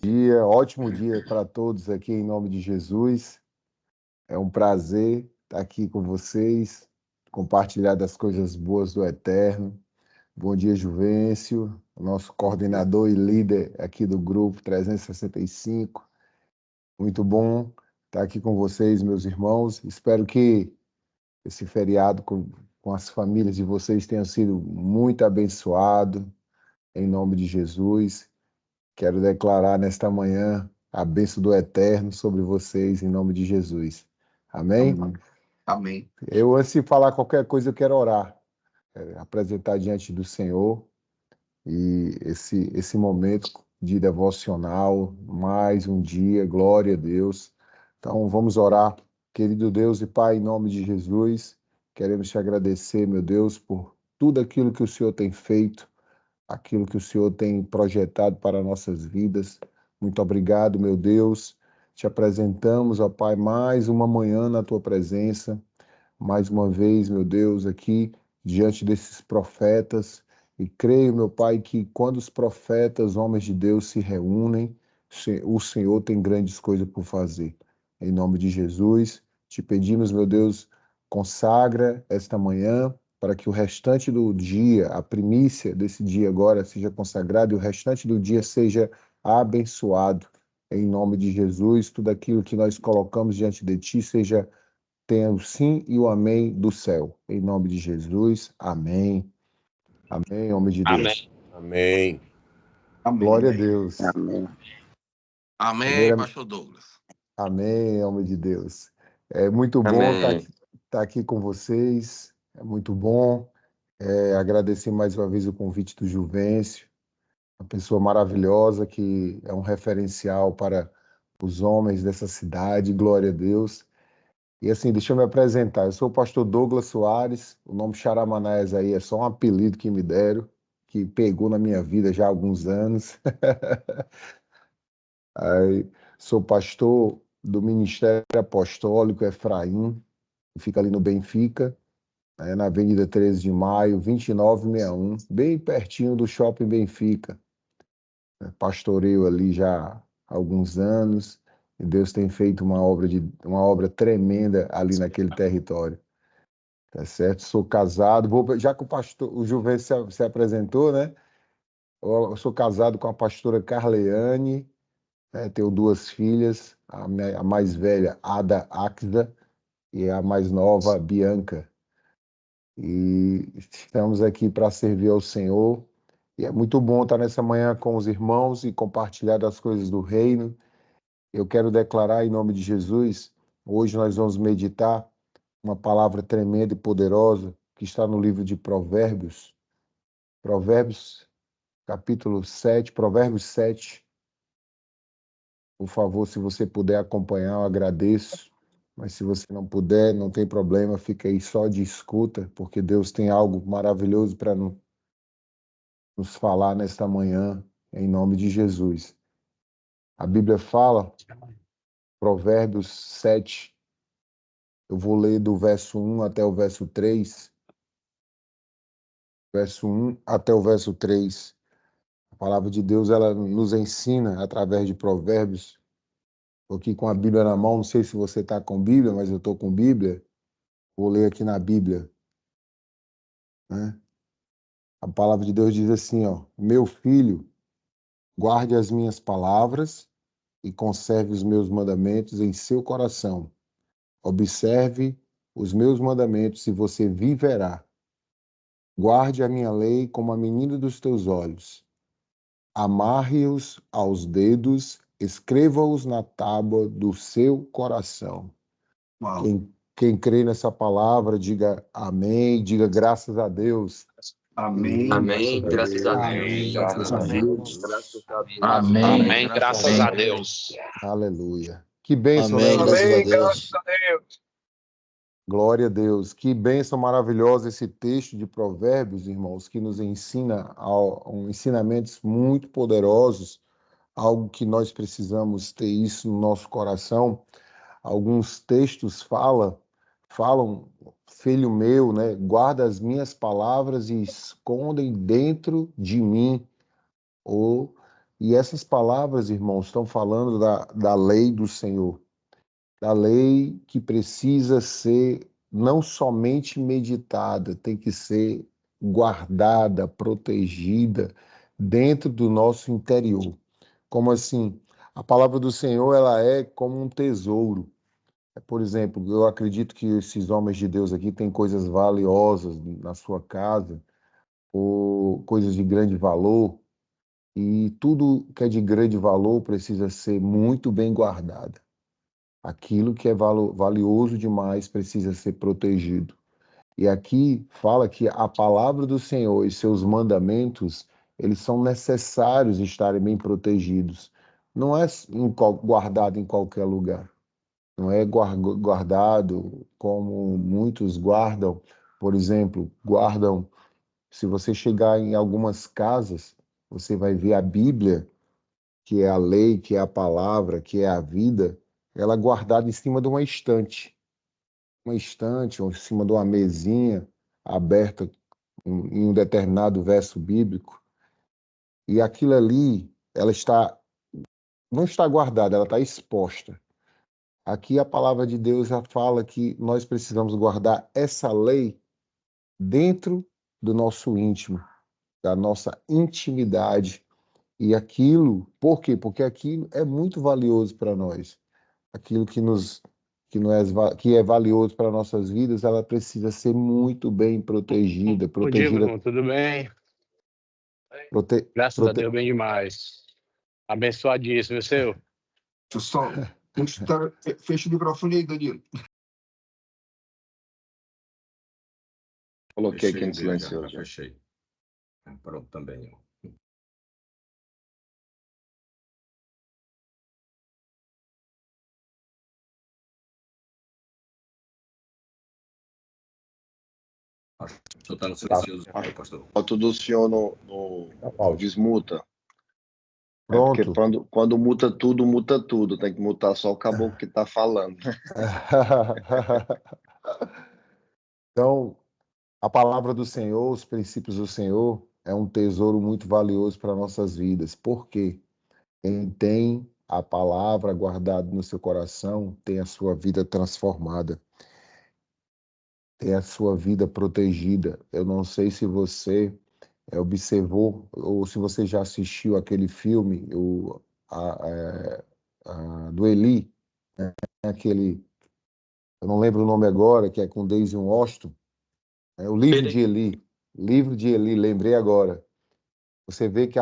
Dia, ótimo dia para todos aqui em nome de Jesus. É um prazer estar aqui com vocês, compartilhar das coisas boas do Eterno. Bom dia, Juvencio, nosso coordenador e líder aqui do grupo 365. Muito bom estar aqui com vocês, meus irmãos. Espero que esse feriado com as famílias de vocês tenha sido muito abençoado, em nome de Jesus. Quero declarar nesta manhã a bênção do Eterno sobre vocês, em nome de Jesus. Amém? Amém. Eu, antes de falar qualquer coisa, eu quero orar, apresentar diante do Senhor e esse momento de devocional, mais um dia, glória a Deus. Então, vamos orar. Querido Deus e Pai, em nome de Jesus, queremos te agradecer, meu Deus, por tudo aquilo que o Senhor tem feito, aquilo que o Senhor tem projetado para nossas vidas. Muito obrigado, meu Deus. Te apresentamos, ó Pai, mais uma manhã na tua presença, mais uma vez, meu Deus, aqui diante desses profetas. E creio, meu Pai, que quando os profetas, homens de Deus, se reúnem, o Senhor tem grandes coisas por fazer. Em nome de Jesus, te pedimos, meu Deus, consagra esta manhã para que o restante do dia, a primícia desse dia agora, seja consagrado e o restante do dia seja abençoado. Em nome de Jesus, tudo aquilo que nós colocamos diante de ti seja tenha o sim e o amém do céu. Em nome de Jesus, amém. Amém, homem de Deus. Amém. Glória a Deus. Amém. Amém, Primeira... pastor Douglas. Amém, homem de Deus. É muito bom estar aqui com vocês. É muito bom. Agradecer mais uma vez o convite do Juvencio, uma pessoa maravilhosa que é um referencial para os homens dessa cidade. Glória a Deus. E assim, deixa eu me apresentar. Eu sou o pastor Douglas Soares. O nome Xaramanés aí é só um apelido que me deram, que pegou na minha vida já há alguns anos. Aí, sou pastor do Ministério Apostólico Efraim, que fica ali no Benfica, né, na Avenida 13 de Maio, 2961, bem pertinho do Shopping Benfica. Pastoreio ali já há alguns anos, e Deus tem feito uma obra tremenda ali naquele território. Tá certo? Sou casado, já que o Juvencio se apresentou, né? Eu sou casado com a pastora Carleane, né? Tenho duas filhas, a mais velha, Ada Axda, e a mais nova, Bianca. E estamos aqui para servir ao Senhor. E é muito bom estar nessa manhã com os irmãos e compartilhar das coisas do reino. Eu quero declarar em nome de Jesus, hoje nós vamos meditar uma palavra tremenda e poderosa que está no livro de Provérbios. Provérbios, capítulo 7, Provérbios 7. Por favor, se você puder acompanhar, eu agradeço. Mas se você não puder, não tem problema, fica aí só de escuta, porque Deus tem algo maravilhoso para nos falar nesta manhã, em nome de Jesus. A Bíblia fala, Provérbios 7, eu vou ler do verso 1 até o verso 3. Verso 1 até o verso 3. A palavra de Deus, ela nos ensina através de Provérbios. Estou aqui com a Bíblia na mão, não sei se você está com Bíblia, mas eu estou com Bíblia. Vou ler aqui na Bíblia, né? A palavra de Deus diz assim, ó: Meu filho, guarde as minhas palavras e conserve os meus mandamentos em seu coração. Observe os meus mandamentos e você viverá. Guarde a minha lei como a menina dos teus olhos. Amarre-os aos dedos, escreva-os na tábua do seu coração. Quem crê nessa palavra, diga amém, diga graças a Deus. Amém. Amém, graças a Amém. Deus. Graças a Deus. Amém, graças a Deus. Aleluia. Que bênção, Amém, né? graças a Deus. Glória a Deus. Que bênção maravilhosa esse texto de Provérbios, irmãos, que nos ensina ensinamentos muito poderosos, algo que nós precisamos ter isso no nosso coração. Alguns textos falam, filho meu, né? Guarda as minhas palavras e escondem dentro de mim. Ou E essas palavras, irmãos, estão falando da lei do Senhor, da lei que precisa ser não somente meditada, tem que ser guardada, protegida dentro do nosso interior. Como assim? A palavra do Senhor, ela é como um tesouro. Por exemplo, eu acredito que esses homens de Deus aqui têm coisas valiosas na sua casa, ou coisas de grande valor, e tudo que é de grande valor precisa ser muito bem guardado. Aquilo que é valioso demais precisa ser protegido. E aqui fala que a palavra do Senhor e seus mandamentos, eles são necessários estarem bem protegidos. Não é guardado em qualquer lugar. Não é guardado como muitos guardam. Por exemplo, guardam. Se você chegar em algumas casas, você vai ver a Bíblia, que é a lei, que é a palavra, que é a vida, ela guardada em cima de uma estante ou em cima de uma mesinha aberta em um determinado verso bíblico. E aquilo ali, não está guardada, ela está exposta. Aqui a palavra de Deus já fala que nós precisamos guardar essa lei dentro do nosso íntimo, da nossa intimidade. E aquilo, por quê? Porque aquilo é muito valioso para nós. Aquilo que é valioso para nossas vidas, ela precisa ser muito bem protegida, Bom dia, meu protegida, irmão, tudo bem? prote, Graças a prote, Deus, bem demais. Abençoadíssimo, seu. Deixa eu só. Fecha o microfone aí, Danilo. Coloquei aqui no Fechei o dele, silencioso. já fechei. Pronto também. Acho que o senhor está no silencioso, pastor. Foto do senhor no desmuta. É porque pronto. quando muta tudo. Tem que mutar só o caboclo que está falando. Então, a palavra do Senhor, os princípios do Senhor, é um tesouro muito valioso para nossas vidas. Por quê? Quem tem a palavra guardada no seu coração tem a sua vida transformada, tem a sua vida protegida. Eu não sei se você observou ou se você já assistiu aquele filme do Eli, né? Aquele, eu não lembro o nome agora, que é com Daisy Washington, o livro de Eli, lembrei agora. Você vê que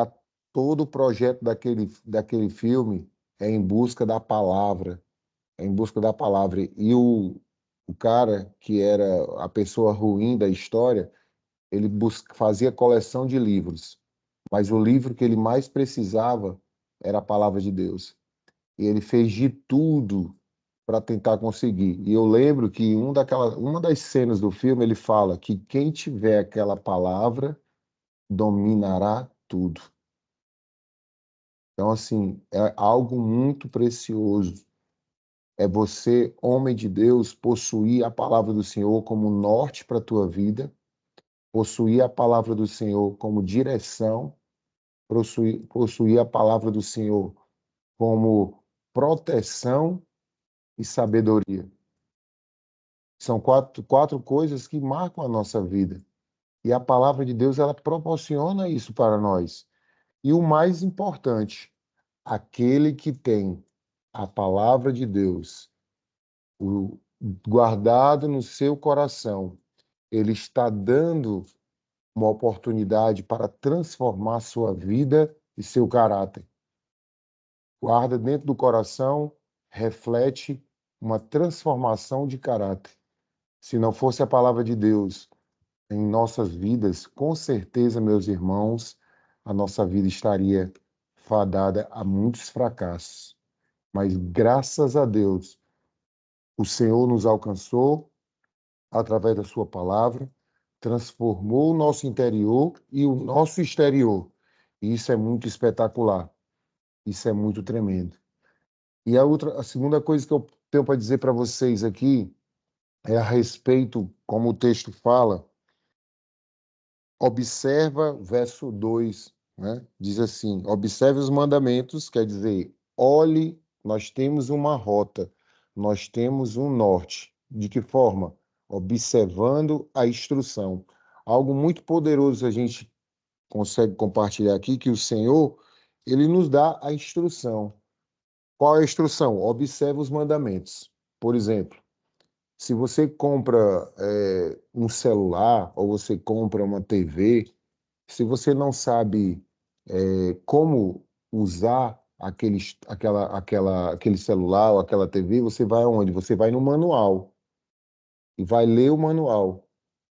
todo o projeto daquele filme é em busca da palavra, é em busca da palavra. E o cara que era a pessoa ruim da história, ele fazia coleção de livros, mas o livro que ele mais precisava era a palavra de Deus. E ele fez de tudo para tentar conseguir. E eu lembro que uma das cenas do filme ele fala que quem tiver aquela palavra dominará tudo. Então, assim, é algo muito precioso. É você, homem de Deus, possuir a palavra do Senhor como norte para a tua vida, possuir a palavra do Senhor como direção, possuir a palavra do Senhor como proteção e sabedoria. São quatro coisas que marcam a nossa vida. E a palavra de Deus, ela proporciona isso para nós. E o mais importante, aquele que tem a palavra de Deus guardado no seu coração, ele está dando uma oportunidade para transformar sua vida e seu caráter. Guarda dentro do coração, reflete uma transformação de caráter. Se não fosse a palavra de Deus em nossas vidas, com certeza, meus irmãos, a nossa vida estaria fadada a muitos fracassos. Mas graças a Deus, o Senhor nos alcançou através da sua palavra, transformou o nosso interior e o nosso exterior. E isso é muito espetacular. Isso é muito tremendo. E a segunda coisa que eu tenho para dizer para vocês aqui é a respeito, como o texto fala, observa verso 2 né? Diz assim: observe os mandamentos, quer dizer, olhe, nós temos uma rota, nós temos um norte. De que forma? Observando a instrução. Algo muito poderoso a gente consegue compartilhar aqui, que o Senhor, ele nos dá a instrução. Qual é a instrução? Observe os mandamentos. Por exemplo, se você compra um celular ou você compra uma TV, se você não sabe como usar aquele celular ou aquela TV, você vai aonde? Você vai no manual e vai ler o manual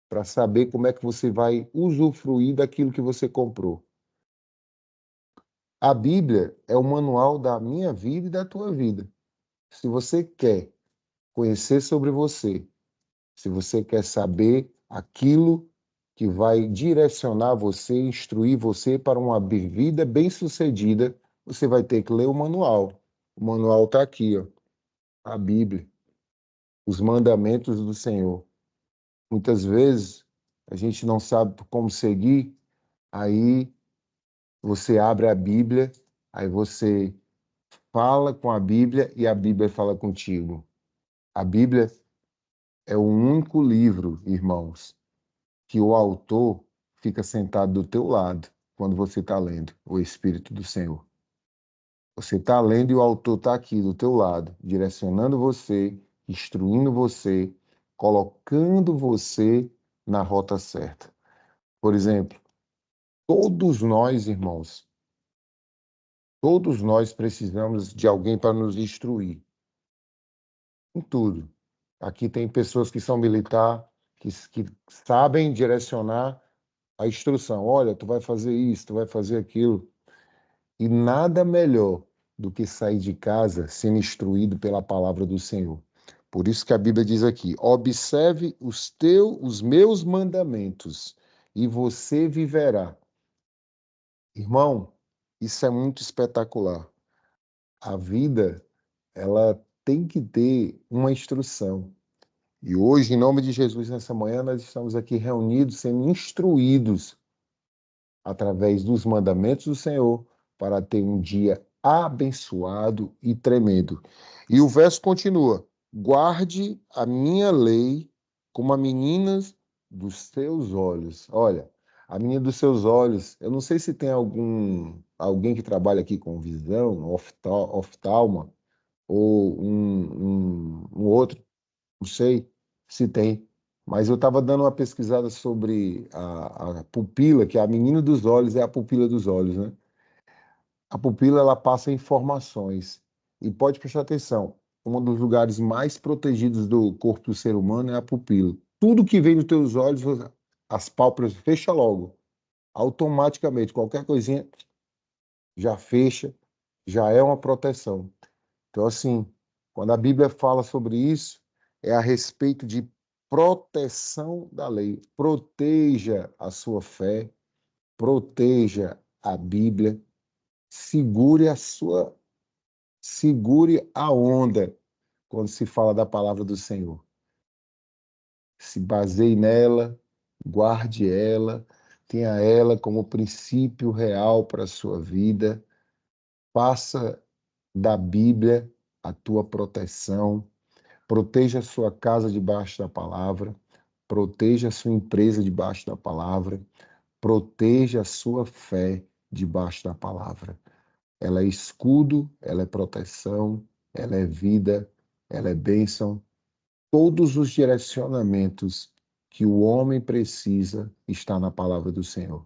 para saber como é que você vai usufruir daquilo que você comprou. A Bíblia é o manual da minha vida e da tua vida. Se você quer conhecer sobre você, se você quer saber aquilo que vai direcionar você, instruir você para uma vida bem-sucedida, você vai ter que ler o manual. O manual está aqui, ó, a Bíblia, os mandamentos do Senhor. Muitas vezes a gente não sabe como seguir, aí você abre a Bíblia, aí você fala com a Bíblia e a Bíblia fala contigo. A Bíblia é o único livro, irmãos, que o autor fica sentado do teu lado quando você está lendo, o Espírito do Senhor. Você está lendo e o autor está aqui do teu lado, direcionando você, instruindo você, colocando você na rota certa. Por exemplo, todos nós, irmãos, todos nós precisamos de alguém para nos instruir em tudo. Aqui tem pessoas que são militar, que sabem direcionar a instrução. Olha, tu vai fazer isso, tu vai fazer aquilo. E nada melhor do que sair de casa sendo instruído pela palavra do Senhor. Por isso que a Bíblia diz aqui: observe os meus mandamentos e você viverá. Irmão, isso é muito espetacular. A vida, ela tem que ter uma instrução. E hoje, em nome de Jesus, nessa manhã, nós estamos aqui reunidos, sendo instruídos através dos mandamentos do Senhor para ter um dia abençoado e tremendo. E o verso continua: guarde a minha lei como a menina dos seus olhos. Olha, a menina dos seus olhos, eu não sei se tem alguém que trabalha aqui com visão, oftalma, ou um outro, não sei se tem, mas eu estava dando uma pesquisada sobre a pupila, que é a menina dos olhos, é a pupila dos olhos, né? A pupila, ela passa informações. E pode prestar atenção, um dos lugares mais protegidos do corpo do ser humano é a pupila. Tudo que vem nos teus olhos, as pálpebras fecha logo, automaticamente. Qualquer coisinha já fecha, já é uma proteção. Então, assim, quando a Bíblia fala sobre isso, é a respeito de proteção da lei. Proteja a sua fé, proteja a Bíblia, segure a onda quando se fala da palavra do Senhor. Se baseie nela, guarde ela, tenha ela como princípio real para a sua vida. Faça da Bíblia a tua proteção. Proteja a sua casa debaixo da palavra. Proteja a sua empresa debaixo da palavra. Proteja a sua fé debaixo da palavra. Ela é escudo, ela é proteção, ela é vida, ela é bênção. Todos os direcionamentos que o homem precisa está na palavra do Senhor.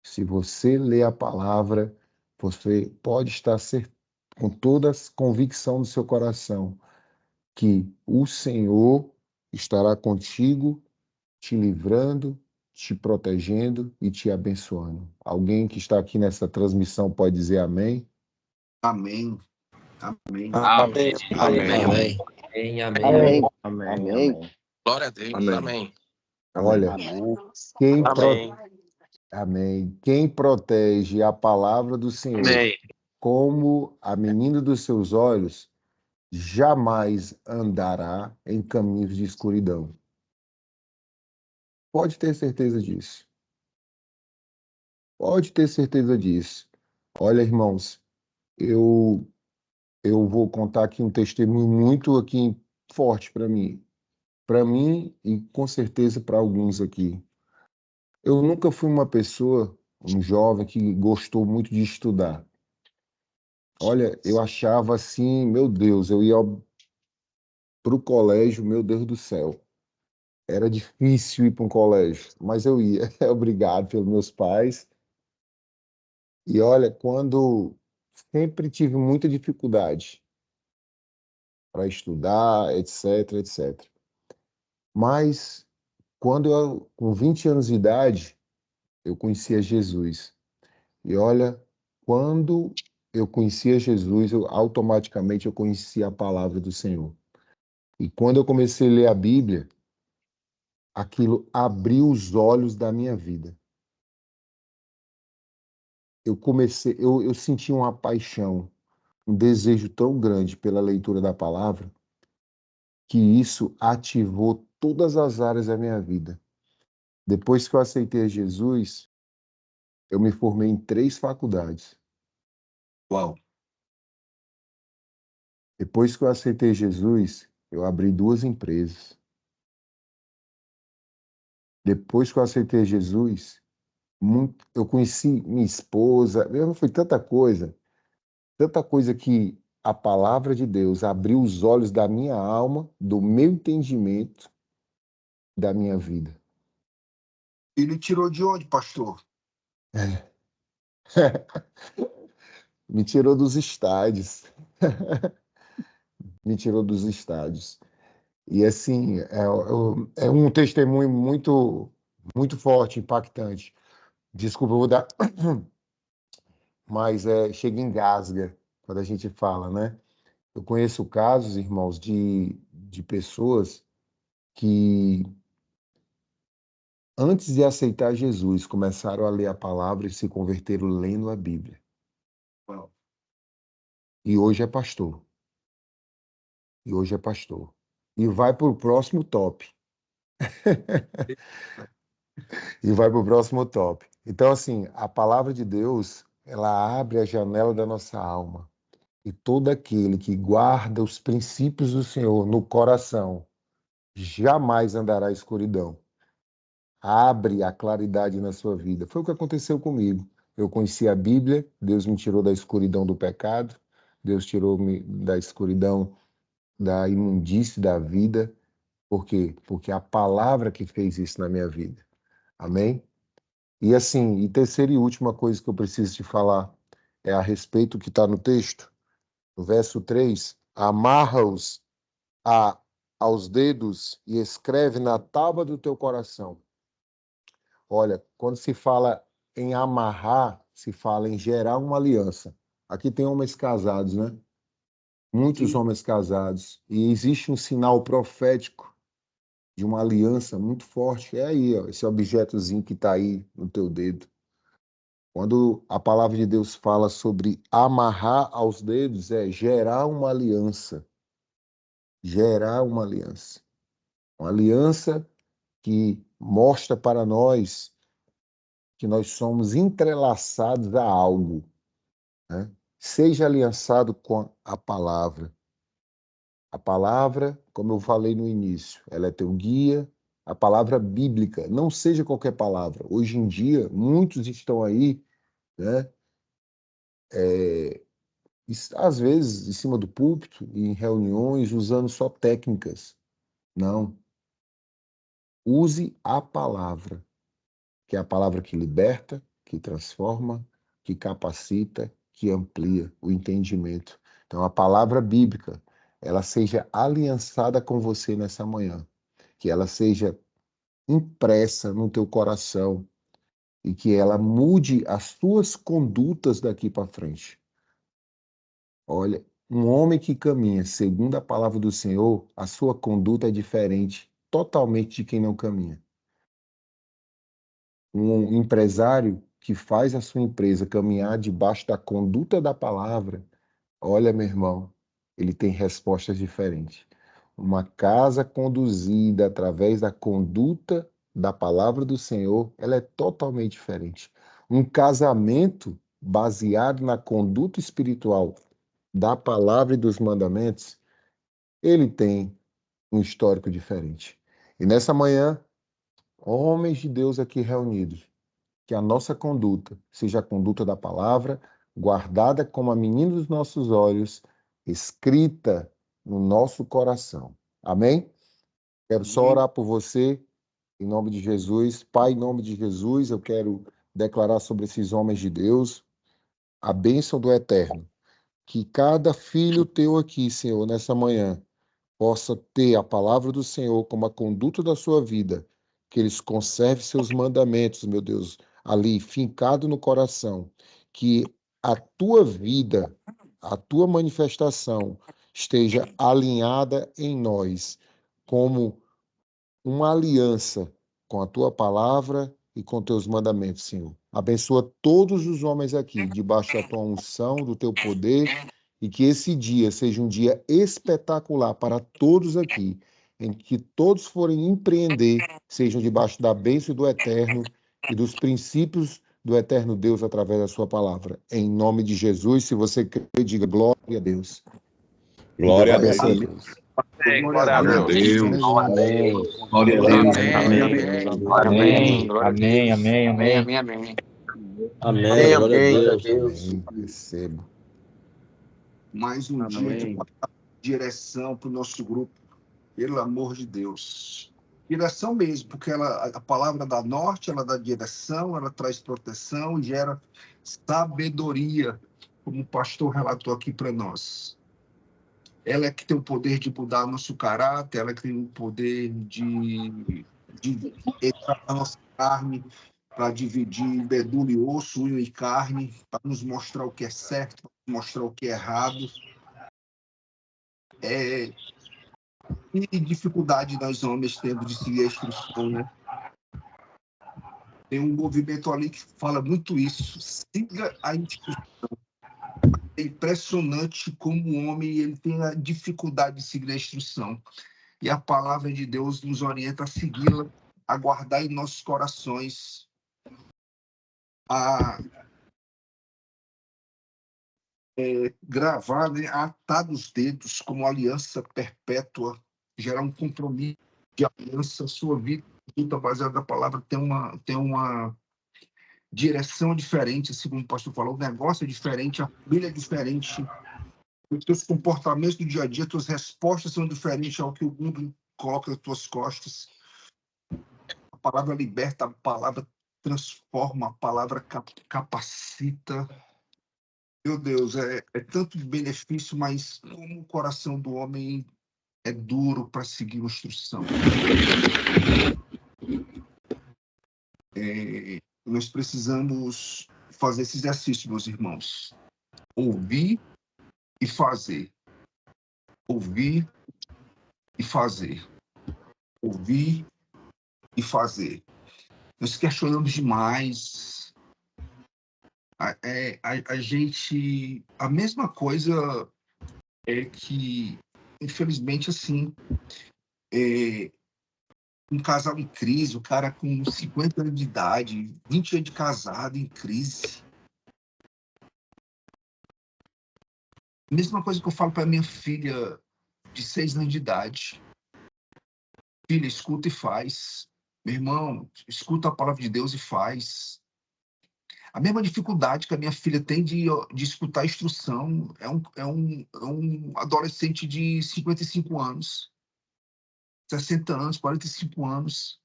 Se você lê a palavra, você pode estar com toda a convicção do seu coração que o Senhor estará contigo, te livrando, te protegendo e te abençoando. Alguém que está aqui nessa transmissão pode dizer amém? Amém. Amém. Amém. Amém. Amém. Amém. Amém. Glória a Deus. Amém. Amém. Olha, Amém. Amém. Amém. Quem protege a palavra do Senhor Amém. como a menina dos seus olhos, jamais andará em caminhos de escuridão. Pode ter certeza disso. Pode ter certeza disso. Olha, irmãos, eu eu vou contar aqui um testemunho muito aqui forte para mim e com certeza para alguns aqui. Eu nunca fui uma pessoa, um jovem que gostou muito de estudar. Olha, eu achava assim, meu Deus, eu ia para o colégio, meu Deus do céu. Era difícil ir para um colégio, mas eu ia, obrigado pelos meus pais. E olha, quando sempre tive muita dificuldade para estudar, etc, etc. Mas quando eu, com 20 anos de idade, eu conhecia Jesus. E olha, quando eu conhecia Jesus, automaticamente eu conhecia a palavra do Senhor. E quando eu comecei a ler a Bíblia, aquilo abriu os olhos da minha vida. Eu senti uma paixão, um desejo tão grande pela leitura da palavra, que isso ativou todas as áreas da minha vida. Depois que eu aceitei Jesus, eu me formei em 3 faculdades. Uau. Depois que eu aceitei Jesus, eu abri 2 empresas. Depois que eu aceitei Jesus, eu conheci minha esposa, foi tanta coisa que a palavra de Deus abriu os olhos da minha alma, do meu entendimento, da minha vida. Ele tirou de onde, pastor? Me tirou dos estádios. Me tirou dos estádios. E assim, é um testemunho muito forte, impactante. Desculpa, eu vou dar, mas chega engasga quando a gente fala, né? Eu conheço casos, irmãos, de pessoas que, antes de aceitar Jesus, começaram a ler a palavra e se converteram lendo a Bíblia. Uau. E hoje é pastor. E hoje é pastor. E vai para o próximo top. E vai para o próximo top. Então, assim, a palavra de Deus, ela abre a janela da nossa alma. E todo aquele que guarda os princípios do Senhor no coração jamais andará em escuridão. Abre a claridade na sua vida. Foi o que aconteceu comigo. Eu conheci a Bíblia, Deus me tirou da escuridão do pecado, Deus tirou-me da escuridão da imundície da vida. Por quê? Porque a palavra que fez isso na minha vida. Amém? E assim, e terceira e última coisa que eu preciso te falar é a respeito que está no texto, no verso 3, amarra-os aos dedos e escreve na tábua do teu coração. Olha, quando se fala em amarrar, se fala em gerar uma aliança. Aqui tem homens casados, né? Muitos Sim. homens casados. E existe um sinal profético de uma aliança muito forte. É aí, ó, esse objetozinho que está aí no teu dedo. Quando a palavra de Deus fala sobre amarrar aos dedos, é gerar uma aliança. Gerar uma aliança. Uma aliança que mostra para nós que nós somos entrelaçados a algo, né? Seja aliançado com a palavra. A palavra, como eu falei no início, ela é teu guia. A palavra bíblica, não seja qualquer palavra. Hoje em dia, muitos estão aí, né? Às vezes, em cima do púlpito, em reuniões, usando só técnicas. Não. Use a palavra, que é a palavra que liberta, que transforma, que capacita, que amplia o entendimento. Então, a palavra bíblica, ela seja aliançada com você nessa manhã, que ela seja impressa no teu coração e que ela mude as tuas condutas daqui para frente. Olha, um homem que caminha segundo a palavra do Senhor, a sua conduta é diferente totalmente de quem não caminha. Um empresário que faz a sua empresa caminhar debaixo da conduta da palavra, olha, meu irmão, ele tem respostas diferentes. Uma casa conduzida através da conduta da palavra do Senhor, ela é totalmente diferente. Um casamento baseado na conduta espiritual da palavra e dos mandamentos, ele tem um histórico diferente. E nessa manhã, homens de Deus aqui reunidos, que a nossa conduta seja a conduta da palavra, guardada como a menina dos nossos olhos, escrita no nosso coração. Amém? Quero só orar por você, em nome de Jesus. Pai, em nome de Jesus, eu quero declarar sobre esses homens de Deus a bênção do Eterno. Que cada filho teu aqui, Senhor, nessa manhã, possa ter a palavra do Senhor como a conduta da sua vida, que eles conservem seus mandamentos, meu Deus, ali, fincado no coração, que a tua vida, a tua manifestação esteja alinhada em nós, como uma aliança com a tua palavra e com teus mandamentos, Senhor. Abençoa todos os homens aqui, debaixo da tua unção, do teu poder, e que esse dia seja um dia espetacular para todos aqui, em que todos forem empreender, sejam debaixo da bênção do Eterno e dos princípios do Eterno Deus através da sua palavra. Em nome de Jesus, se você crê, diga glória a Deus. Glória a Deus. Deus. Glória a Glória a Deus. Deus. Amém. Glória a Deus. Amém. Amém, amém, amém. Amém, amém. Amém, glória a Deus. Amém. Recebo. Mais um dia de direção para o nosso grupo. Pelo amor de Deus. Direção mesmo, porque a palavra dá norte, ela dá direção, ela traz proteção e gera sabedoria, como o pastor relatou aqui para nós. Ela é que tem o poder de mudar nosso caráter, ela é que tem o poder de entrar na nossa carne, para dividir medula e osso, unha e carne, para nos mostrar o que é certo, para nos mostrar o que é errado. E dificuldade nós homens temos de seguir a instrução, né? Tem um movimento ali que fala muito isso. Siga a instrução. É impressionante como o homem ele tem a dificuldade de seguir a instrução. E a palavra de Deus nos orienta a segui-la, a guardar em nossos corações, a gravar, né, a atar nos dedos como aliança perpétua, gerar um compromisso de aliança. Sua vida baseada na palavra tem uma direção diferente, assim como o pastor falou, o negócio é diferente, a família é diferente, os teus comportamentos do dia a dia, as tuas respostas são diferentes ao que o mundo coloca nas tuas costas. A palavra liberta, a palavra transforma, a palavra capacita. Meu Deus, é tanto benefício, mas como o coração do homem é duro para seguir a instrução. Nós precisamos fazer esse exercício, meus irmãos. Ouvir e fazer. Ouvir e fazer. Ouvir e fazer. Nós questionamos demais. A gente... A mesma coisa é que, infelizmente, assim... um casal em crise, o cara com 50 anos de idade, 20 anos de casado, em crise. Mesma coisa que eu falo para minha filha de 6 anos de idade. Filha, escuta e faz. Meu irmão, escuta a palavra de Deus e faz. A mesma dificuldade que a minha filha tem de escutar a instrução é um adolescente de 55 anos, 60 anos, 45 anos.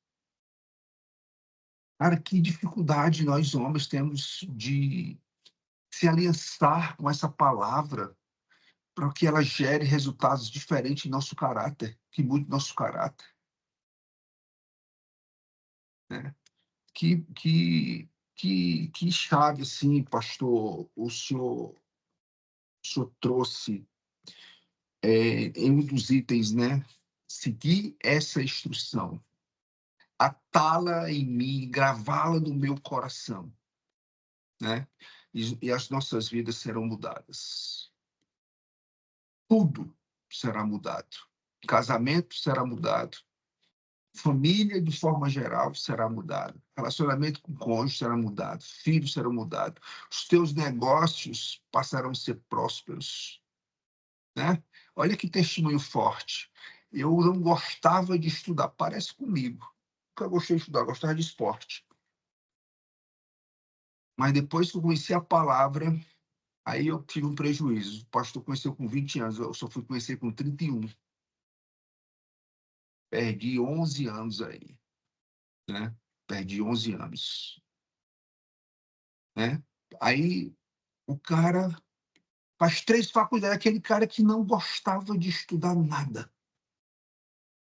Cara, que dificuldade nós homens temos de se aliançar com essa palavra para que ela gere resultados diferentes em nosso caráter, que mude nosso caráter. Né? Que chave, assim, pastor, o senhor trouxe em um dos itens, né? Seguir essa instrução, atá-la em mim, gravá-la no meu coração, né? E as nossas vidas serão mudadas. Tudo será mudado. Casamento será mudado. Família, de forma geral, será mudada. Relacionamento com o cônjuge será mudado. Filhos serão mudados. Os teus negócios passarão a ser prósperos. Né? Olha que testemunho forte. Eu não gostava de estudar. Parece comigo. Nunca gostei de estudar. Gostava de esporte. Mas depois que eu conheci a palavra, aí eu tive um prejuízo. O pastor conheceu com 20 anos. Eu só fui conhecer com 31. Perdi 11 anos aí. Né? Perdi 11 anos. Né? Aí o cara faz 3 faculdades, aquele cara que não gostava de estudar nada.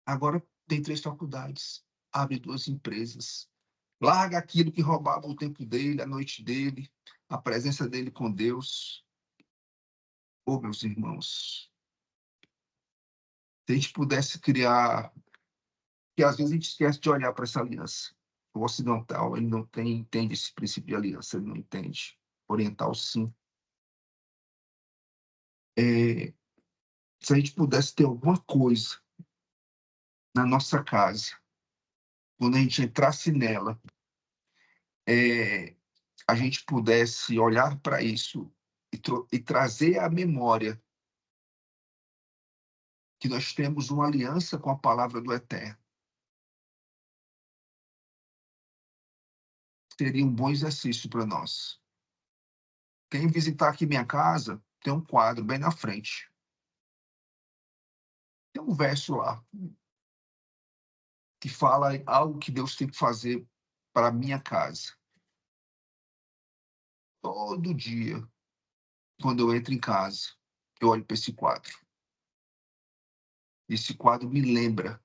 Agora tem 3 faculdades, abre 2 empresas, larga aquilo que roubava o tempo dele, a noite dele, a presença dele com Deus. Oh, meus irmãos, se a gente pudesse criar, que às vezes a gente esquece de olhar para essa aliança. O ocidental, ele não entende esse princípio de aliança, ele não entende. O oriental, sim. Se a gente pudesse ter alguma coisa na nossa casa, quando a gente entrasse nela, a gente pudesse olhar para isso e trazer à memória que nós temos uma aliança com a palavra do Eterno. Seria um bom exercício para nós. Quem visitar aqui minha casa, tem um quadro bem na frente. Tem um verso lá que fala algo que Deus tem que fazer para a minha casa. Todo dia, quando eu entro em casa, eu olho para esse quadro. Esse quadro me lembra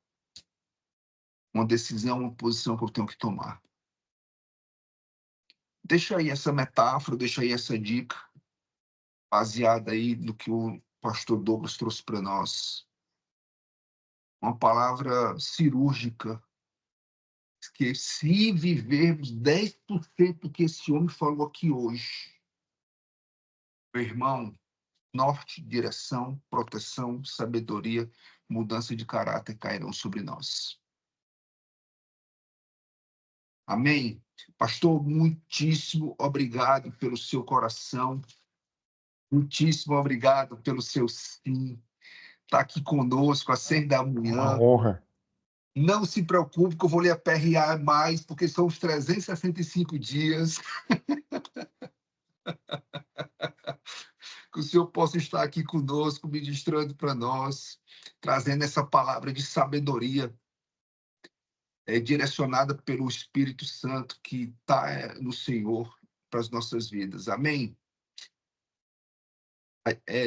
uma decisão, uma posição que eu tenho que tomar. Deixa aí essa metáfora, deixa aí essa dica, baseada aí no que o pastor Douglas trouxe para nós. Uma palavra cirúrgica, que se vivermos 10% do que esse homem falou aqui hoje, meu irmão, norte, direção, proteção, sabedoria, mudança de caráter cairão sobre nós. Amém? Pastor, muitíssimo obrigado pelo seu coração. Muitíssimo obrigado pelo seu sim. Está aqui conosco às 6 da manhã. Uma honra. Não se preocupe que eu vou lhe aperrear mais, porque são os 365 dias que o Senhor possa estar aqui conosco, ministrando para nós, trazendo essa palavra de sabedoria direcionada pelo Espírito Santo que está no Senhor para as nossas vidas. Amém?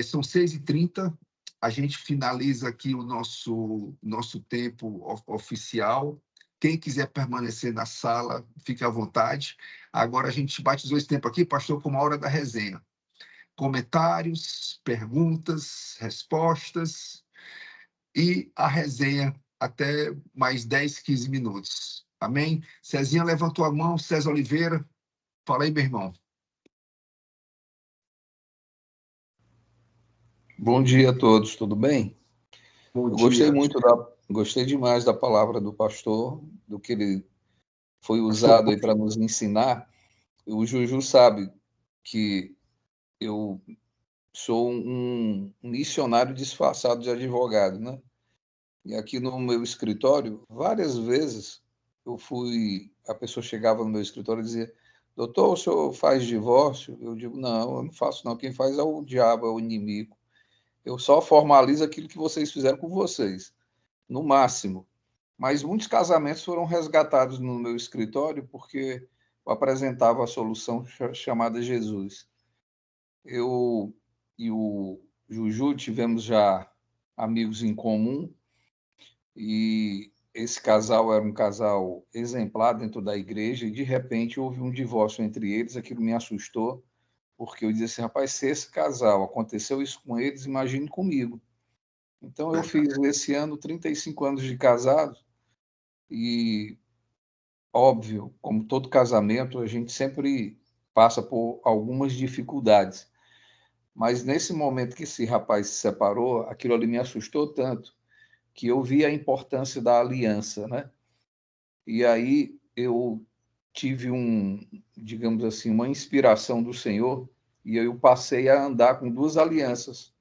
São 6h30, a gente finaliza aqui o nosso tempo oficial. Quem quiser permanecer na sala, fique à vontade. Agora a gente batizou esse tempo aqui, pastor, com uma hora da resenha. Comentários, perguntas, respostas e a resenha até mais 10, 15 minutos. Amém? Cezinha levantou a mão, César Oliveira. Fala aí, meu irmão. Bom dia a todos, tudo bem? Bom Eu dia. gostei demais da palavra do pastor, do que ele foi usado aí para nos ensinar. O Juju sabe que eu sou um missionário disfarçado de advogado, né? E aqui no meu escritório, várias vezes a pessoa chegava no meu escritório e dizia: doutor, o senhor faz divórcio? Eu digo: não, eu não faço não, quem faz é o diabo, é o inimigo. Eu só formalizo aquilo que vocês fizeram com vocês, no máximo. Mas muitos casamentos foram resgatados no meu escritório porque eu apresentava a solução chamada Jesus. Eu e o Juju tivemos já amigos em comum e esse casal era um casal exemplar dentro da igreja e, de repente, houve um divórcio entre eles. Aquilo me assustou, porque eu disse assim, rapaz, se esse casal aconteceu isso com eles, imagine comigo. Então, eu fiz esse ano 35 anos de casado e, óbvio, como todo casamento, a gente sempre passa por algumas dificuldades. Mas nesse momento que esse rapaz se separou, aquilo ali me assustou tanto, que eu vi a importância da aliança, né? E aí eu tive digamos assim, uma inspiração do Senhor, e eu passei a andar com 2 alianças.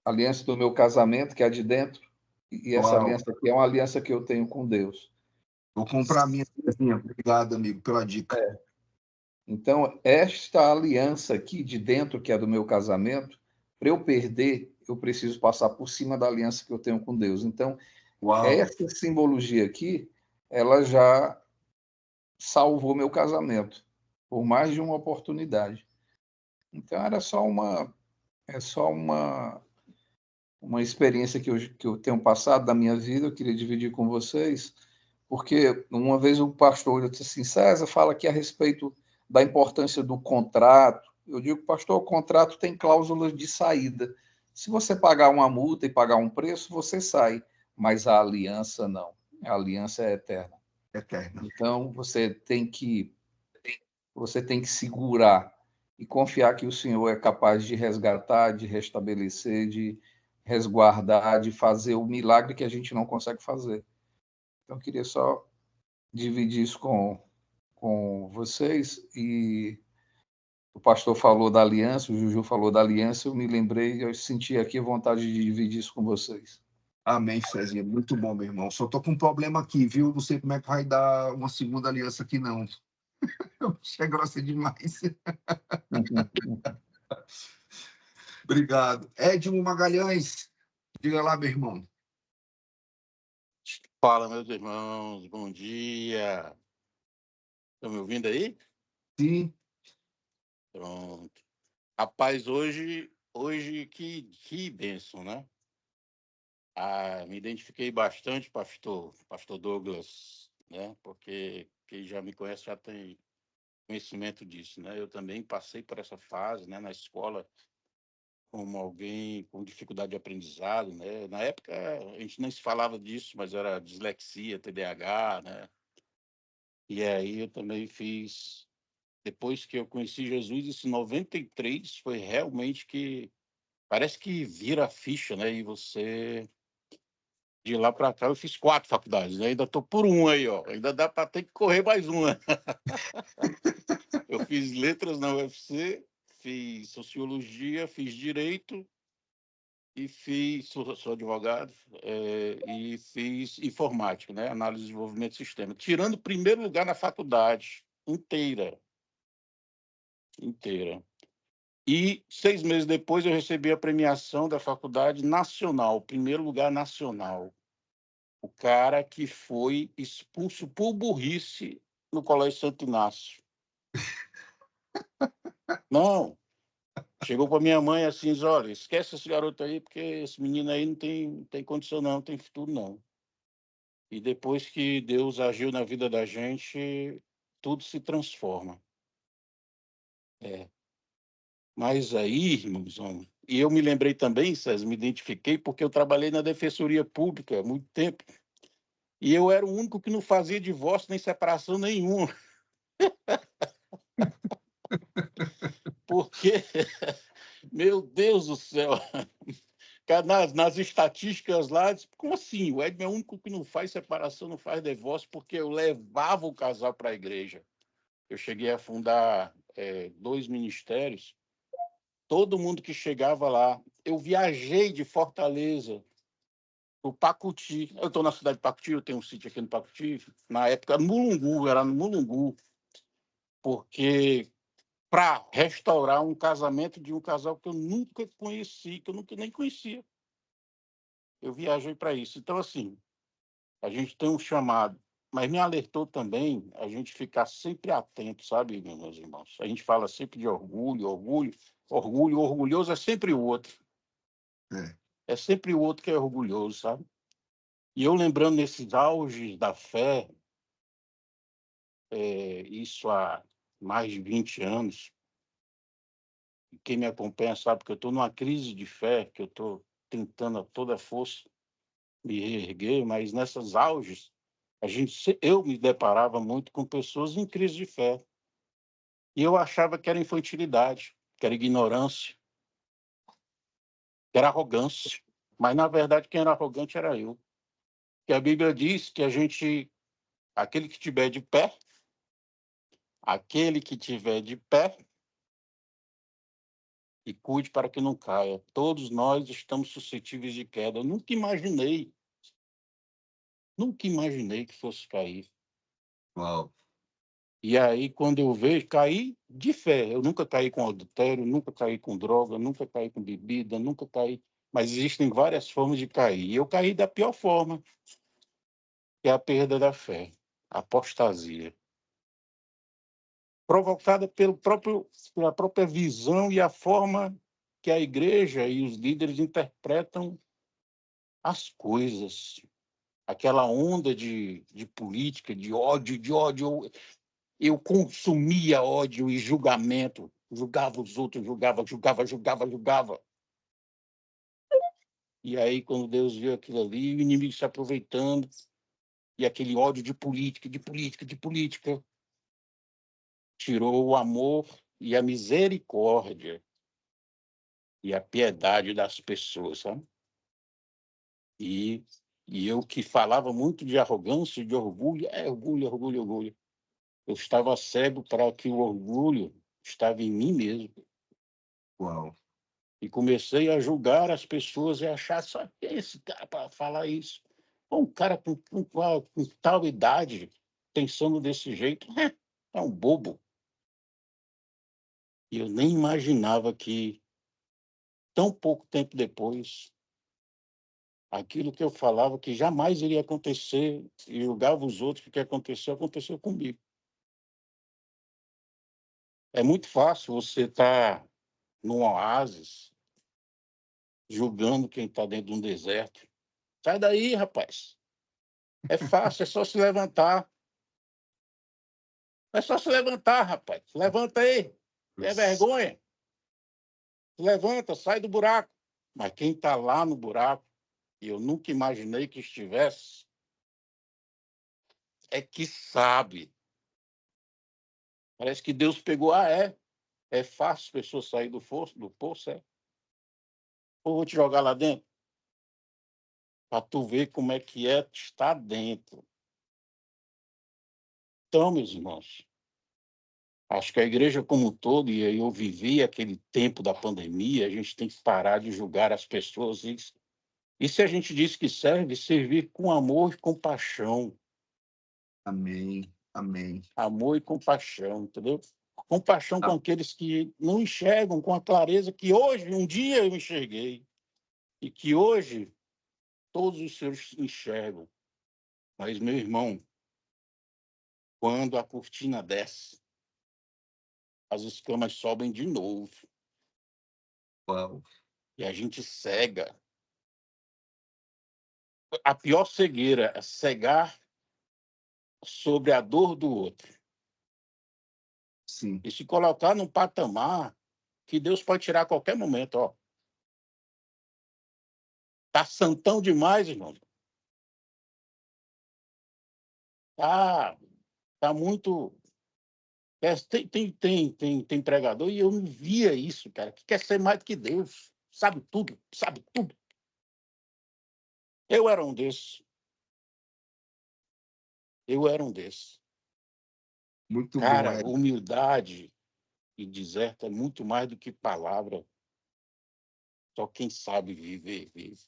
A aliança do meu casamento, que é a de dentro, e essa Uau. aliança aqui é uma aliança que eu tenho com Deus. Vou comprar a minha. Obrigado, amigo, pela dica. Então, esta aliança aqui de dentro, que é do meu casamento, para eu perder, eu preciso passar por cima da aliança que eu tenho com Deus. Então, Uau. essa simbologia aqui, ela já salvou meu casamento por mais de uma oportunidade. Então, era só uma experiência que eu tenho passado da minha vida, eu queria dividir com vocês, porque uma vez o pastor disse assim, César, fala aqui a respeito da importância do contrato. Eu digo, pastor, o contrato tem cláusulas de saída. Se você pagar uma multa e pagar um preço, você sai, mas a aliança não. A aliança é eterna. Eterna. Então, você tem que segurar e confiar que o Senhor é capaz de resgatar, de restabelecer, de resguardar, de fazer o milagre que a gente não consegue fazer. Então, eu queria só dividir isso com vocês. E o pastor falou da aliança, o Juju falou da aliança, eu me lembrei, eu senti aqui vontade de dividir isso com vocês. Amém, Cezinha. Muito bom, meu irmão. Só tô com um problema aqui, viu? Não sei como é que vai dar uma segunda aliança aqui, não. É grossa demais. Obrigado. Edmo Magalhães, diga lá, meu irmão. Fala, meus irmãos, bom dia. Estão me ouvindo aí? Sim. Pronto. Rapaz, hoje que bênção, né? Me identifiquei bastante, pastor Douglas, né? Porque quem já me conhece já tem conhecimento disso, né? Eu também passei por essa fase, né, na escola, como alguém com dificuldade de aprendizado, né? Na época a gente nem se falava disso, mas era dislexia, TDAH, né? E aí eu também fiz, depois que eu conheci Jesus, isso em 93, foi realmente que parece que vira a ficha, né? E você, de lá para cá, eu fiz 4 faculdades, né? Ainda estou por uma aí, ó. Ainda dá para ter que correr mais uma. Eu fiz letras na UFC, fiz sociologia, fiz direito e sou advogado, e fiz informática, né? Análise de desenvolvimento de sistema. Tirando o primeiro lugar na faculdade inteira. E 6 meses depois eu recebi a premiação da Faculdade Nacional, primeiro lugar nacional. O cara que foi expulso por burrice no Colégio Santo Inácio. Não, chegou para minha mãe assim, olha, esquece esse garoto aí, porque esse menino aí não tem condição não tem futuro não. E depois que Deus agiu na vida da gente, tudo se transforma. Mas aí, irmãos, e eu me lembrei também, César, me identifiquei, porque eu trabalhei na Defensoria Pública há muito tempo, e eu era o único que não fazia divórcio nem separação nenhuma. Porque, meu Deus do céu, nas estatísticas lá, como assim? O Edmo é o único que não faz separação, não faz divórcio, porque eu levava o casal para a igreja. Eu cheguei a fundar 2 ministérios, todo mundo que chegava lá, eu viajei de Fortaleza o Pacuti. Eu estou na cidade de Pacuti, eu tenho um sítio aqui no Pacuti, na época Mulungu, era no Mulungu, porque para restaurar um casamento de um casal que eu nunca conheci, que eu nunca nem conhecia. Eu viajei para isso. Então, assim, a gente tem um chamado, mas me alertou também a gente ficar sempre atento, sabe, meus irmãos? A gente fala sempre de orgulhoso é sempre o outro. É sempre o outro que é orgulhoso, sabe? E eu lembrando nesses auges da fé, isso há mais de 20 anos, quem me acompanha sabe que eu estou numa crise de fé, que eu estou tentando a toda força me reerguer, mas nessas auges, eu me deparava muito com pessoas em crise de fé. E eu achava que era infantilidade, que era ignorância, que era arrogância. Mas, na verdade, quem era arrogante era eu. Porque a Bíblia diz que aquele que estiver de pé, e cuide para que não caia. Todos nós estamos suscetíveis de queda. Eu nunca imaginei que fosse cair. Uau. E aí, quando eu vejo, caí de fé. Eu nunca caí com adultério, nunca caí com droga, nunca caí com bebida, nunca caí. Mas existem várias formas de cair. E eu caí da pior forma, que é a perda da fé, a apostasia. Provocada pela própria visão e a forma que a igreja e os líderes interpretam as coisas. Aquela onda de política, de ódio. Eu consumia ódio e julgamento. Julgava os outros, julgava. E aí, quando Deus viu aquilo ali, o inimigo se aproveitando, e aquele ódio de política, tirou o amor e a misericórdia e a piedade das pessoas, sabe? E eu que falava muito de arrogância, de orgulho, orgulho. Eu estava cego para que o orgulho estava em mim mesmo. Uau. E comecei a julgar as pessoas e achar só que esse cara para falar isso. Um cara com tal idade, pensando desse jeito, é um bobo. E eu nem imaginava que, tão pouco tempo depois, aquilo que eu falava que jamais iria acontecer e julgava os outros porque aconteceu comigo. É muito fácil você estar num oásis julgando quem está dentro de um deserto. Sai daí, rapaz. É fácil, é só se levantar. É só se levantar, rapaz. Levanta aí. É vergonha. Levanta, sai do buraco. Mas quem está lá no buraco, e eu nunca imaginei que estivesse, é que sabe. Parece que Deus pegou, é fácil as pessoas saírem do poço, é? Ou vou te jogar lá dentro? Para tu ver como é que é estar dentro. Então, meus irmãos, acho que a igreja como um todo, e eu vivi aquele tempo da pandemia, a gente tem que parar de julgar as pessoas. E se a gente diz que serve, servir com amor e compaixão. Amém. Amém. Amor e compaixão, entendeu? Compaixão com aqueles que não enxergam com a clareza que hoje, um dia eu enxerguei. E que hoje todos os senhores enxergam. Mas, meu irmão, quando a cortina desce, as escamas sobem de novo. Uau. E a gente cega. A pior cegueira é cegar sobre a dor do outro. Sim. E se colocar num patamar que Deus pode tirar a qualquer momento, ó. Tá santão demais, irmão. Tá muito. Tem pregador e eu não via isso, cara, que quer ser mais do que Deus. Sabe tudo. Eu era um desses. Muito bom, Cara, Ed. humildade e deserto é muito mais do que palavra. Só quem sabe viver, vive.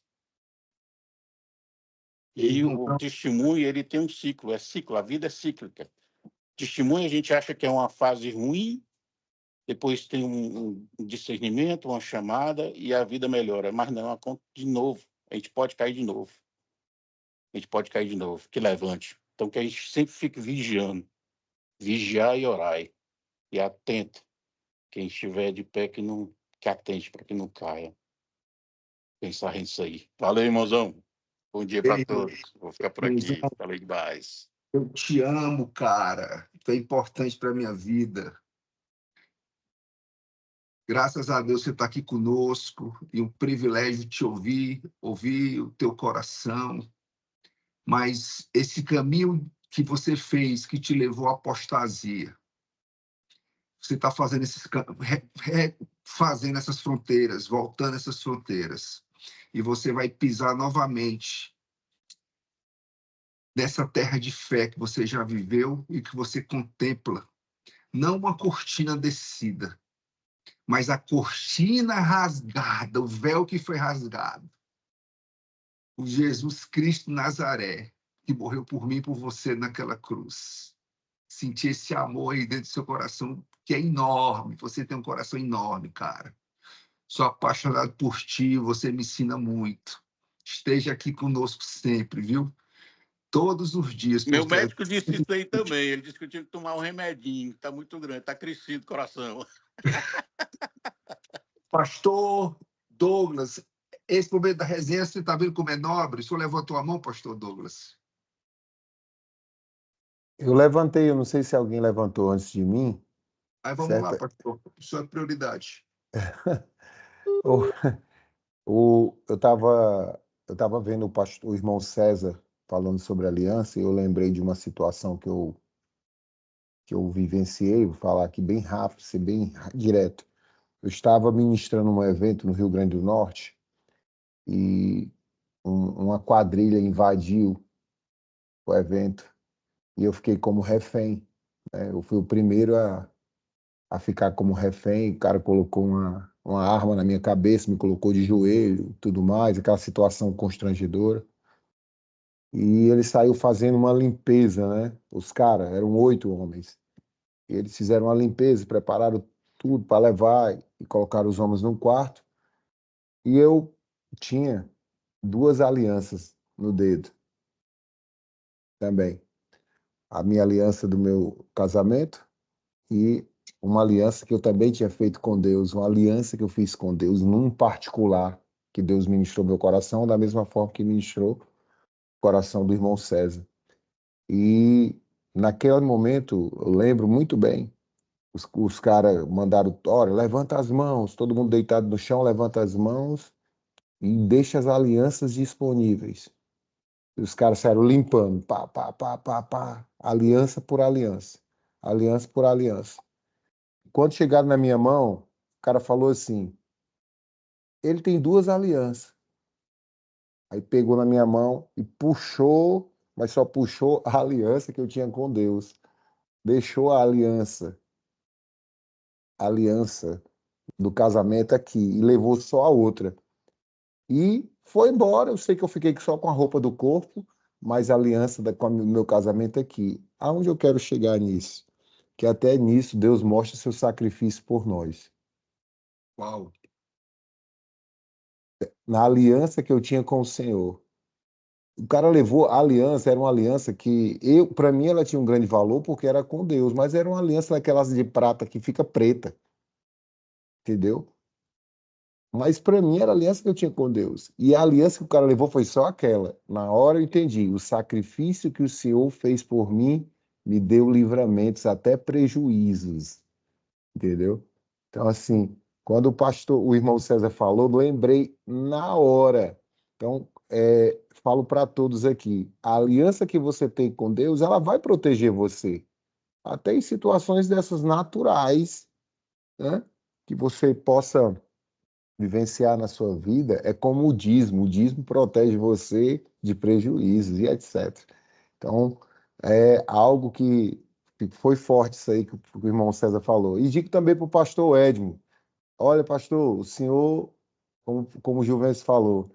E o testemunho, ele tem um ciclo. A vida é cíclica. Testemunho, a gente acha que é uma fase ruim, depois tem um discernimento, uma chamada, e a vida melhora. Mas não, de novo. A gente pode cair de novo. Que levante. Então, que a gente sempre fique vigiando. Vigiar e orar. E atento. Quem estiver de pé, que atente para que não caia. Pensar nisso aí. Valeu, irmãozão. Bom dia para todos. Vou ficar por aqui. Falei demais. Eu te amo, cara. Tu é importante para minha vida. Graças a Deus você está aqui conosco e um privilégio te ouvir o teu coração. Mas esse caminho que você fez, que te levou à apostasia, você está fazendo fazendo essas fronteiras, voltando essas fronteiras. e você vai pisar novamente nessa terra de fé que você já viveu e que você contempla. Não uma cortina descida, mas a cortina rasgada, o véu que foi rasgado. O Jesus Cristo Nazaré, que morreu por mim e por você naquela cruz. Sentir esse amor aí dentro do seu coração, que é enorme. Você tem um coração enorme, cara. Sou apaixonado por ti, você me ensina muito. Esteja aqui conosco sempre, viu? Todos os dias. Meu médico disse isso aí também. Ele disse que eu tinha que tomar um remedinho, está muito grande, está crescendo o coração. Pastor Douglas, esse momento da resenha, você está vendo como é nobre? O senhor levantou a mão, pastor Douglas? Eu levantei, eu não sei se alguém levantou antes de mim. Aí vamos certo? lá, pastor. Isso é prioridade. Eu estava vendo o irmão César falando sobre aliança e eu lembrei de uma situação que eu vivenciei, vou falar aqui bem rápido, ser bem direto. Eu estava ministrando um evento no Rio Grande do Norte e uma quadrilha invadiu o evento e eu fiquei como refém, né? Eu fui o primeiro a ficar como refém, o cara colocou uma arma na minha cabeça, me colocou de joelho, tudo mais, aquela situação constrangedora. E ele saiu fazendo uma limpeza, né? Os caras, eram 8 homens. E eles fizeram uma limpeza, prepararam tudo para levar e colocaram os homens num quarto. E eu tinha 2 alianças no dedo também. A minha aliança do meu casamento e uma aliança que eu também tinha feito com Deus, uma aliança que eu fiz com Deus num particular, que Deus ministrou meu coração, da mesma forma que ministrou o coração do irmão César. E naquele momento, eu lembro muito bem, os caras mandaram, olha, levanta as mãos, todo mundo deitado no chão, levanta as mãos e deixa as alianças disponíveis. E os caras saíram limpando, pá, pá, pá, pá, pá, aliança por aliança, aliança por aliança. Quando chegaram na minha mão, o cara falou assim, ele tem 2 alianças. Aí pegou na minha mão e puxou, mas só puxou a aliança que eu tinha com Deus. Deixou a aliança do casamento aqui e levou só a outra. E foi embora. Eu sei que eu fiquei só com a roupa do corpo, mas a aliança com o meu casamento aqui. Aonde eu quero chegar nisso? Que até nisso Deus mostra seu sacrifício por nós. Uau! Na aliança que eu tinha com o Senhor. O cara levou a aliança, era uma aliança que para mim ela tinha um grande valor porque era com Deus, mas era uma aliança daquelas de prata que fica preta. Entendeu? Mas para mim era a aliança que eu tinha com Deus. E a aliança que o cara levou foi só aquela. Na hora eu entendi, o sacrifício que o Senhor fez por mim me deu livramentos, até prejuízos. Entendeu? Então, assim, quando o irmão César falou, eu lembrei na hora. Então, falo para todos aqui, a aliança que você tem com Deus, ela vai proteger você. Até em situações dessas naturais, né? Que você possa vivenciar na sua vida, é como o dízimo protege você de prejuízos e etc. Então, é algo que foi forte isso aí que o irmão César falou. E digo também para o pastor Edmo, olha, pastor, o senhor, como o Juventus falou,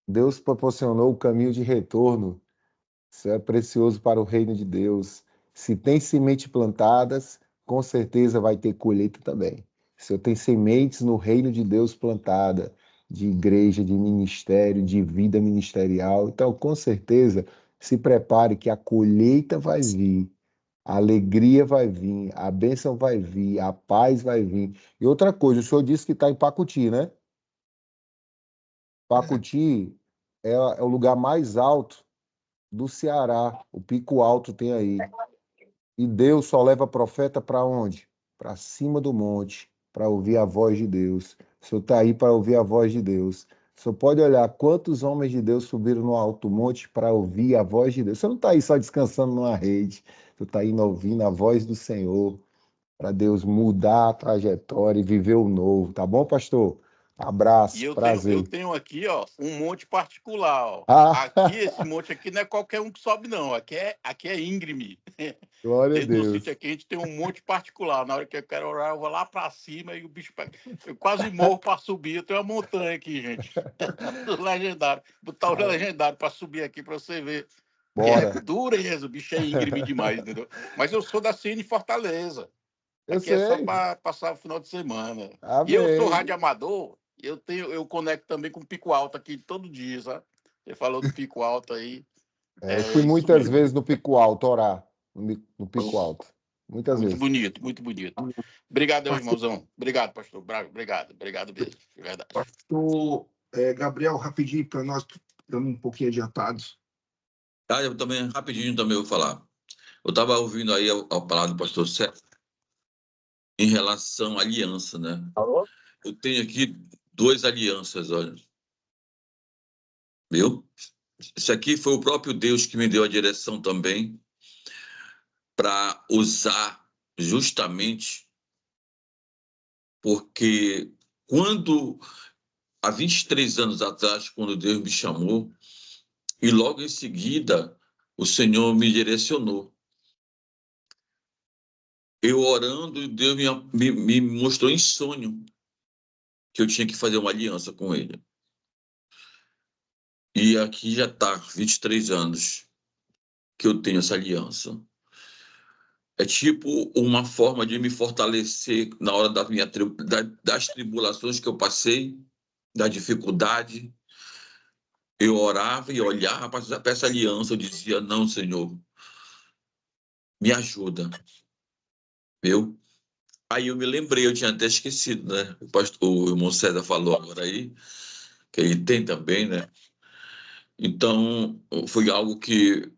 Deus proporcionou o caminho de retorno. Isso é precioso para o reino de Deus. Se tem semente plantadas, com certeza vai ter colheita também. Se eu tenho sementes no reino de Deus plantada, de igreja, de ministério, de vida ministerial, então com certeza se prepare que a colheita vai vir, a alegria vai vir, a bênção vai vir, a paz vai vir. E outra coisa, o senhor disse que está em Pacuti, né? Pacuti é o lugar mais alto do Ceará, o pico alto tem aí. E Deus só leva profeta para onde? Para cima do monte, para ouvir a voz de Deus. O senhor está aí para ouvir a voz de Deus. O senhor pode olhar quantos homens de Deus subiram no alto monte para ouvir a voz de Deus. Você não está aí só descansando numa rede, você está indo ouvindo a voz do Senhor, para Deus mudar a trajetória e viver o novo. Tá bom, pastor? Abraço, E eu prazer. tenho aqui, ó, um monte particular, ó. Ah, Aqui, esse monte aqui não é qualquer um que sobe, não. Aqui é íngreme. glória a Dentro do Deus. sítio aqui a gente tem um monte particular. Na hora que eu quero orar, eu vou lá para cima e o bicho pega. Eu quase morro para subir. Eu tenho uma montanha aqui, gente. Do legendário. Botar o legendário para subir aqui para você ver. Bora. É dureza, o bicho é íngreme demais, entendeu? Mas eu sou da Cine Fortaleza. Eu Aqui é só sei. para passar o final de semana. E eu sou Amém. rádio amador, eu conecto também com Pico Alto aqui todo dia, sabe? Você falou do Pico Alto aí. Eu fui Isso muitas mesmo. vezes no Pico Alto orar. No Pico Alto. Muitas Muito vezes. bonito, muito bonito. Obrigadão, irmãozão. Obrigado, pastor. Obrigado mesmo. De verdade. Pastor Gabriel, rapidinho para nós, estamos um pouquinho adiantados. Tá, eu também, rapidinho também vou falar. Eu estava ouvindo aí a palavra do pastor Sérgio em relação à aliança, né? Alô? Eu tenho aqui 2 alianças, olha. Viu? Isso aqui foi o próprio Deus que me deu a direção também para usar justamente porque há 23 anos atrás, quando Deus me chamou, e logo em seguida o Senhor me direcionou. Eu orando, Deus me mostrou em sonho que eu tinha que fazer uma aliança com ele. E aqui já está 23 anos que eu tenho essa aliança. É tipo uma forma de me fortalecer na hora das tribulações que eu passei, da dificuldade. Eu orava e olhava para essa aliança, eu dizia, não, Senhor, me ajuda, viu? Aí eu me lembrei, eu tinha até esquecido, né? O irmão César falou agora aí, que ele tem também, né? Então, foi algo que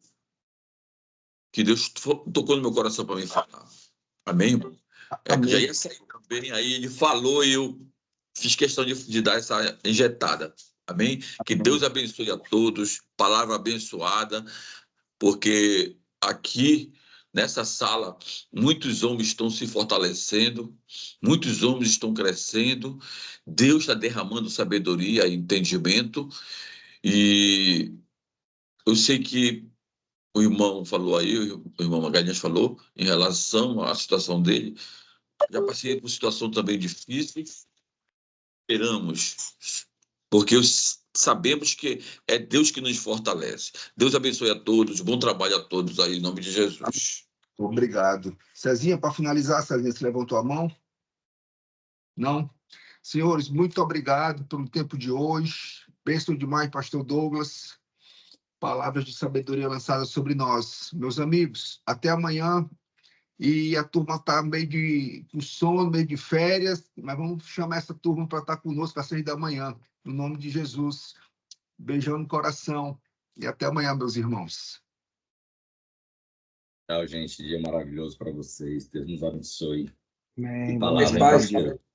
Deus tocou no meu coração para me falar. Amém, irmão? Que já ia sair também, aí ele falou e eu fiz questão de dar essa injetada. Amém? Que Deus abençoe a todos, palavra abençoada, porque aqui nessa sala muitos homens estão se fortalecendo, muitos homens estão crescendo, Deus está derramando sabedoria e entendimento, e eu sei que o irmão falou aí, o irmão Magalhães falou, em relação à situação dele. Já passei por situação também difícil. Esperamos, porque sabemos que é Deus que nos fortalece. Deus abençoe a todos, bom trabalho a todos aí, em nome de Jesus. Obrigado. Cezinha, para finalizar, Cezinha, você levantou a mão? Não? Senhores, muito obrigado pelo tempo de hoje. Bênção demais, pastor Douglas. Palavras de sabedoria lançadas sobre nós. Meus amigos, até amanhã. E a turma está meio com sono, meio de férias, mas vamos chamar essa turma para estar conosco às 6 da manhã. No nome de Jesus. Beijão no coração. E até amanhã, meus irmãos. Tchau, gente. Dia maravilhoso para vocês. Deus nos abençoe. Amém. Palavra, Paz, pastor.